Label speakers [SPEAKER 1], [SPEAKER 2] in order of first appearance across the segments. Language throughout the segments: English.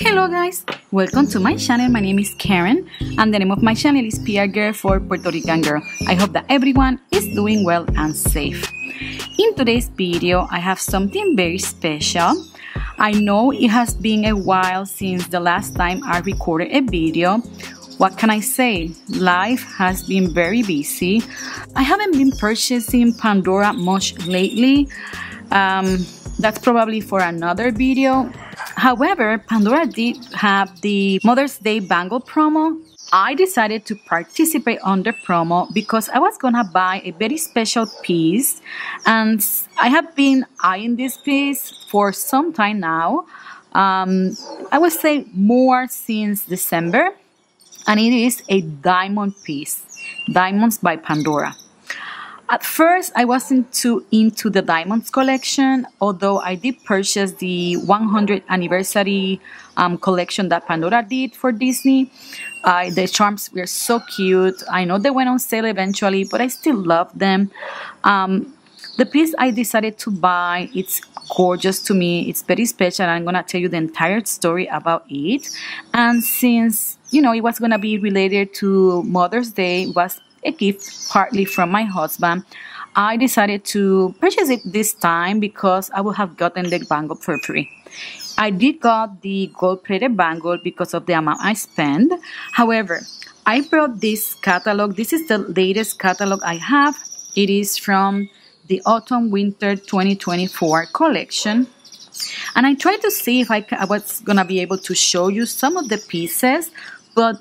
[SPEAKER 1] Hello guys, welcome to my channel. My name is Karen and the name of my channel is PRgrl for Puerto Rican girl. I hope that everyone is doing well and safe. In today's video, I have something very special. I know it has been a while since the last time I recorded a video. What can I say? Life has been very busy. I haven't been purchasing Pandora much lately. That's probably for another video. However, Pandora did have the Mother's Day Bangle promo. I decided to participate on the promo because I was gonna buy a very special piece, and I have been eyeing this piece for some time now. I would say more since December, and it is a diamond piece, Diamonds by Pandora. At first, I wasn't too into the diamonds collection, although I did purchase the 100th anniversary collection that Pandora did for Disney. The charms were so cute. I know they went on sale eventually, but I still love them. The piece I decided to buy, it's gorgeous to me. It's very special. I'm going to tell you the entire story about it. And since, you know, it was going to be related to Mother's Day, it was a gift partly from my husband, I decided to purchase it this time because I would have gotten the bangle for free. I did got the gold-plated bangle because of the amount I spent. However, I brought this catalog. This is the latest catalog I have. It is from the Autumn-Winter 2024 collection. And I tried to see if I was going to be able to show you some of the pieces, but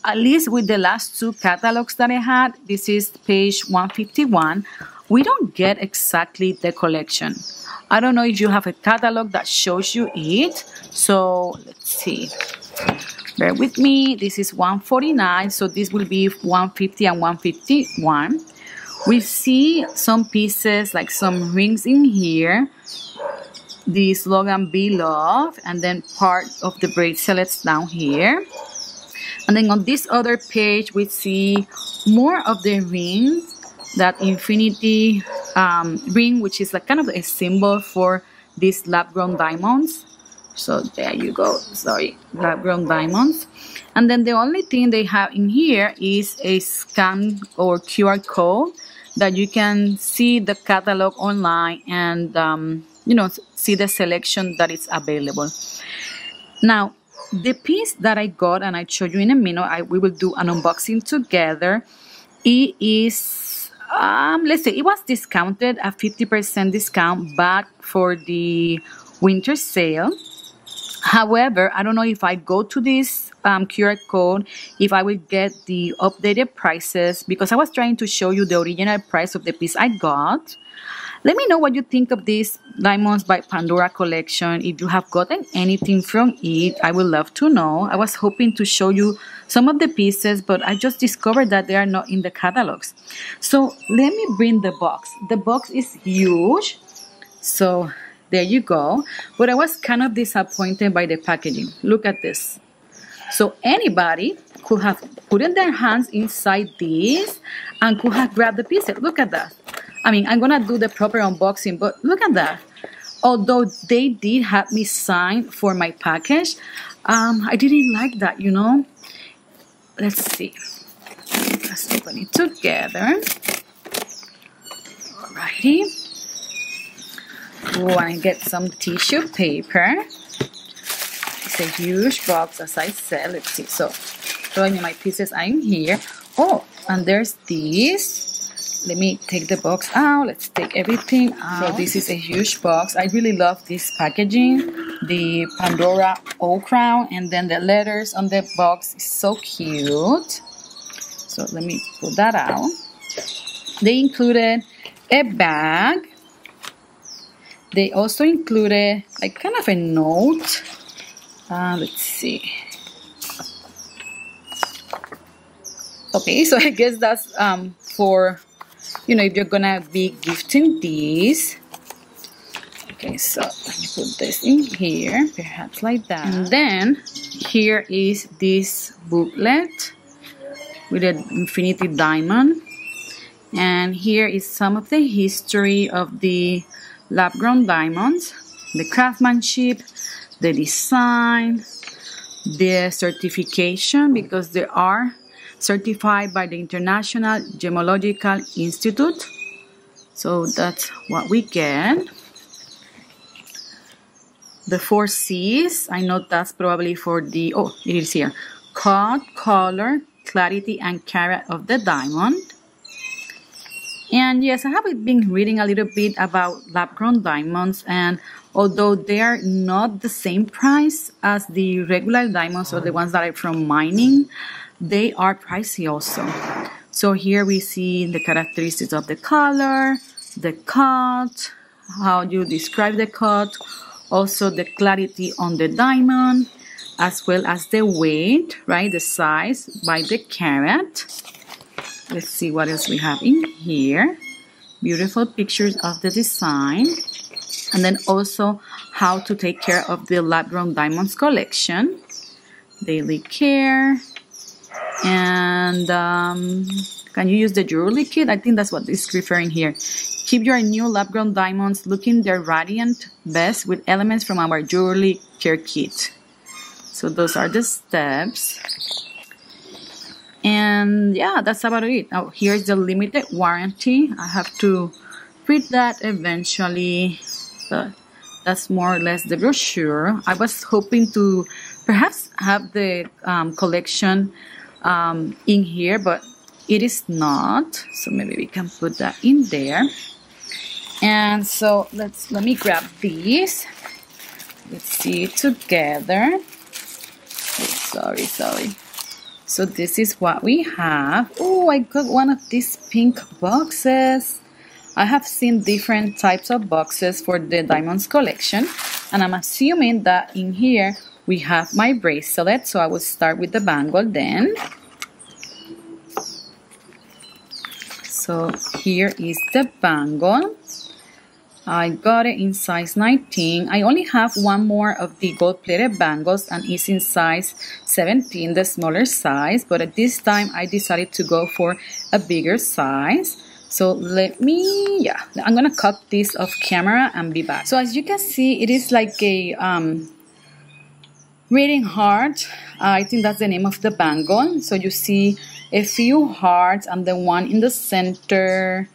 [SPEAKER 1] at least with the last two catalogs that I had, this is page 151, we don't get exactly the collection. I don't know if you have a catalog that shows you it. So let's see. Bear with me. This is 149, so this will be 150 and 151. We see some pieces like some rings in here. The slogan "Be Love," and then part of the bracelets down here. And then on this other page, we see more of the rings, that infinity ring, which is like kind of a symbol for these lab-grown diamonds. So there you go, sorry, lab-grown diamonds. And then the only thing they have in here is a scan or QR code that you can see the catalog online and, you know, see the selection that is available. Now, the piece that I got, and I'll show you in a minute, we will do an unboxing together. It is, let's say, it was discounted at 50% discount back for the winter sale. However, I don't know if I go to this QR code, if I will get the updated prices, because I was trying to show you the original price of the piece I got. Let me know what you think of this Diamonds by Pandora collection. If you have gotten anything from it, I would love to know. I was hoping to show you some of the pieces, but I just discovered that they are not in the catalogs. So let me bring the box. The box is huge. So there you go. But I was kind of disappointed by the packaging. Look at this. So anybody could have put in their hands inside this and could have grabbed the pieces. Look at that. I mean, I'm gonna do the proper unboxing, but look at that. Although they did have me sign for my package, I didn't like that, you know. Let's see. Let's open it together. Alrighty. Oh, and I get some tissue paper. It's a huge box, as I said. Let's see. So, showing me my pieces are in here. Oh, and there's this. Let me take the box out. Let's take everything out. So this is a huge box. I really love this packaging. The Pandora O crown, and then the letters on the box is so cute. So let me pull that out. They included a bag. They also included like kind of a note. Let's see. Okay, so I guess that's for, you know, if you're gonna be gifting these. Okay, so let me put this in here, perhaps like that. And then here is this booklet with an infinity diamond. And here is some of the history of the lab-grown diamonds, the craftsmanship, the design, the certification because they are certified by the International Gemological Institute. So that's what we get. The 4 C's, I know that's probably for the, oh, it is here. Cut, color, clarity, and carat of the diamond. And yes, I have been reading a little bit about lab-grown diamonds, and although they are not the same price as the regular diamonds or the ones that are from mining, they are pricey also. So here we see the characteristics of the color, the cut, how you describe the cut, also the clarity on the diamond, as well as the weight, right, the size by the carat. Let's see what else we have in here. Beautiful pictures of the design. And then also how to take care of the lab-grown diamonds collection. Daily care. And can you use the jewelry kit? I think that's what it's referring here. Keep your new lab-grown diamonds looking their radiant best with elements from our jewelry care kit. So those are the steps. And yeah, that's about it. Now here's the limited warranty. I have to read that eventually, but that's more or less the brochure. I was hoping to perhaps have the collection in here, but it is not. So maybe we can put that in there. And so let me grab these. Let's see it together. Oh, sorry. So this is what we have. Oh, I got one of these pink boxes. I have seen different types of boxes for the diamonds collection, and I'm assuming that in here we have my bracelet. So I will start with the bangle then. So here is the bangle. I got it in size 19. I only have one more of the gold-plated bangles, and it's in size 17, the smaller size. But at this time, I decided to go for a bigger size. So I'm gonna cut this off camera and be back. So as you can see, it is like a reading heart. I think that's the name of the bangle. So you see a few hearts and the one in the center.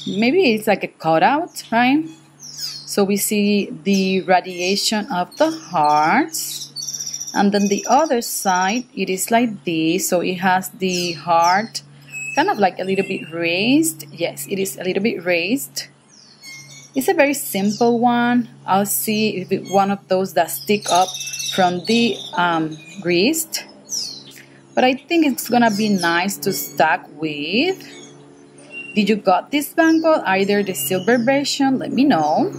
[SPEAKER 1] Maybe it's like a cutout, right? So we see the radiation of the hearts. And then the other side, it is like this. So it has the heart kind of like a little bit raised. Yes, it is a little bit raised. It's a very simple one. I'll see if it's one of those that stick up from the wrist. But I think it's gonna be nice to stack with. Did you got this bangle, either the silver version? Let me know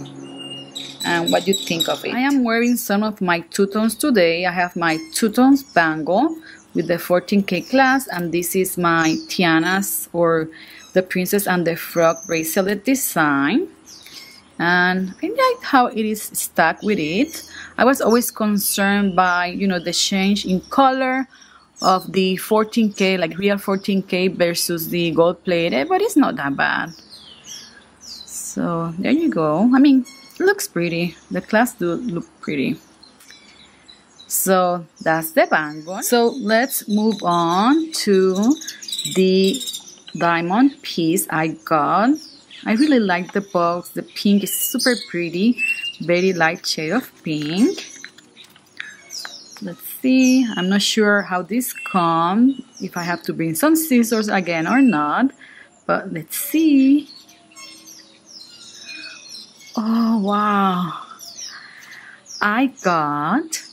[SPEAKER 1] and what you think of it. I am wearing some of my two-tones today. I have my two-tones bangle with the 14K class, and this is my Tiana's or the Princess and the Frog bracelet design. And I like how it is stuck with it. I was always concerned by, you know, the change in color of the 14K, like real 14K versus the gold plated, but it's not that bad. So there you go. I mean, it looks pretty. The class do look pretty. So that's the bangle. So let's move on to the diamond piece I got. I really like the box. The pink is super pretty. Very light shade of pink. Let's see. I'm not sure how this comes, if I have to bring some scissors again or not, but let's see. Oh wow, I got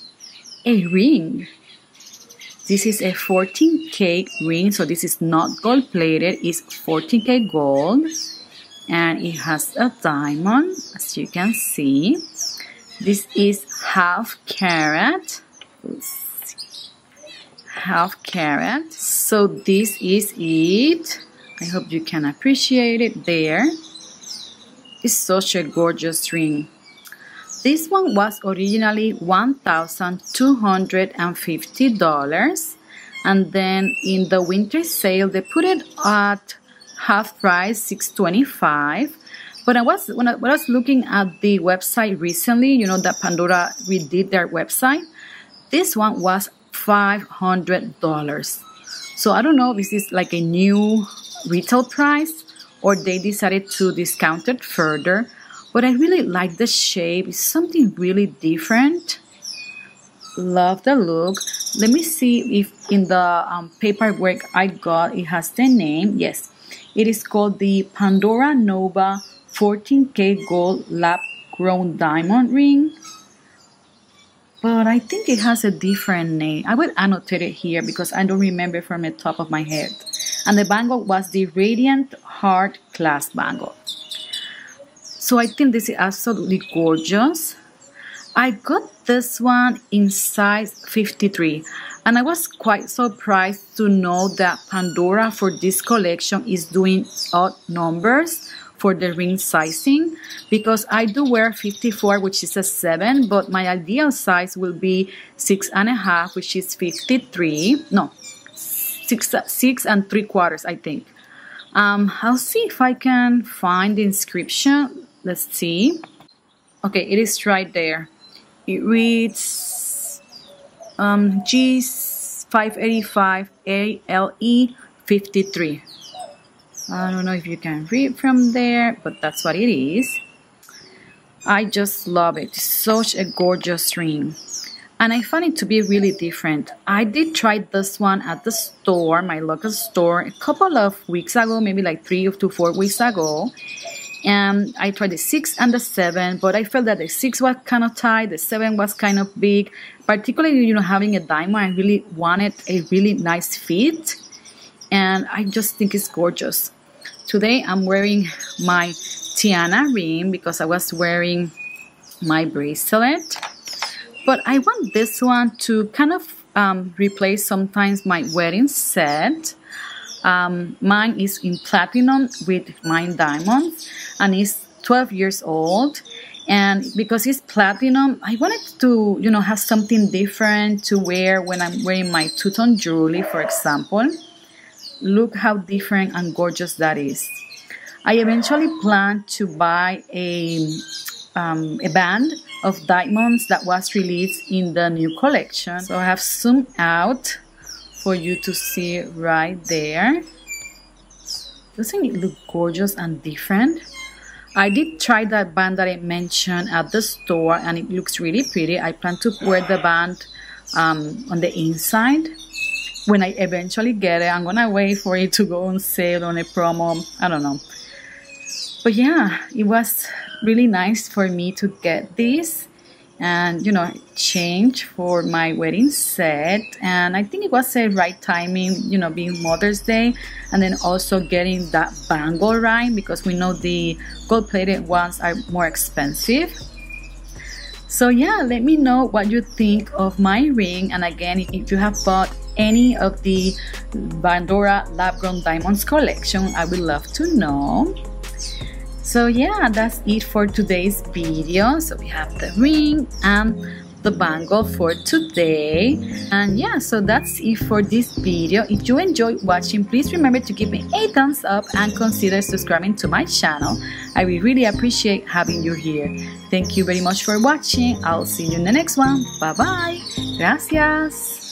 [SPEAKER 1] a ring. This is a 14K ring, so this is not gold plated, it's 14K gold, and it has a diamond, as you can see. This is half carat. Half carat. So this is it. I hope you can appreciate it there. It's such a gorgeous ring. This one was originally $1,250, and then in the winter sale they put it at half price, $625. But when I was looking at the website recently, you know that Pandora redid their website, This one was $500. So I don't know if this is like a new retail price or they decided to discount it further, but I really like the shape. It's something really different. Love the look. Let me see if in the paperwork I got it has the name. Yes, it is called the Pandora Nova 14K Gold Lab Grown Diamond Ring. But I think it has a different name. I will annotate it here because I don't remember from the top of my head. And the bangle was the Radiant Heart Clasp Bangle. So I think this is absolutely gorgeous. I got this one in size 53. And I was quite surprised to know that Pandora for this collection is doing odd numbers for the ring sizing, because I do wear 54, which is a 7, but my ideal size will be 6.5, which is 53. No, 6 3/4, I think. I'll see if I can find the inscription. Let's see. Okay, it is right there. It reads G585 ALE 53. I don't know if you can read from there, but that's what it is. I just love it. It's such a gorgeous ring. And I found it to be really different. I did try this one at the store, my local store, a couple of weeks ago, maybe like 3 to 4 weeks ago. And I tried the 6 and the 7, but I felt that the 6 was kind of tight, the 7 was kind of big. Particularly, having a diamond, I really wanted a really nice fit. And I just think it's gorgeous. Today I'm wearing my Tiana ring because I was wearing my bracelet. But I want this one to kind of replace sometimes my wedding set. Mine is in platinum with mine diamonds and it's 12 years old. And because it's platinum, I wanted to, have something different to wear when I'm wearing my two-tone jewelry, for example. Look how different and gorgeous that is. I eventually plan to buy a band of diamonds that was released in the new collection. So I have zoomed out for you to see right there. Doesn't it look gorgeous and different? I did try that band that I mentioned at the store and it looks really pretty. I plan to wear the band on the inside. When I eventually get it, I'm gonna wait for it to go on sale on a promo. I don't know. But yeah, it was really nice for me to get this and, change for my wedding set. And I think it was the right timing, being Mother's Day. And then also getting that bangle right, because we know the gold-plated ones are more expensive. So yeah, let me know what you think of my ring. And again, if you have bought any of the Pandora Lab Grown Diamonds collection, I would love to know. So yeah, that's it for today's video. So we have the ring and the bangle for today. And yeah, so that's it for this video. If you enjoyed watching, please remember to give me a thumbs up and consider subscribing to my channel. I will really appreciate having you here. Thank you very much for watching. I'll see you in the next one. Bye bye. Gracias.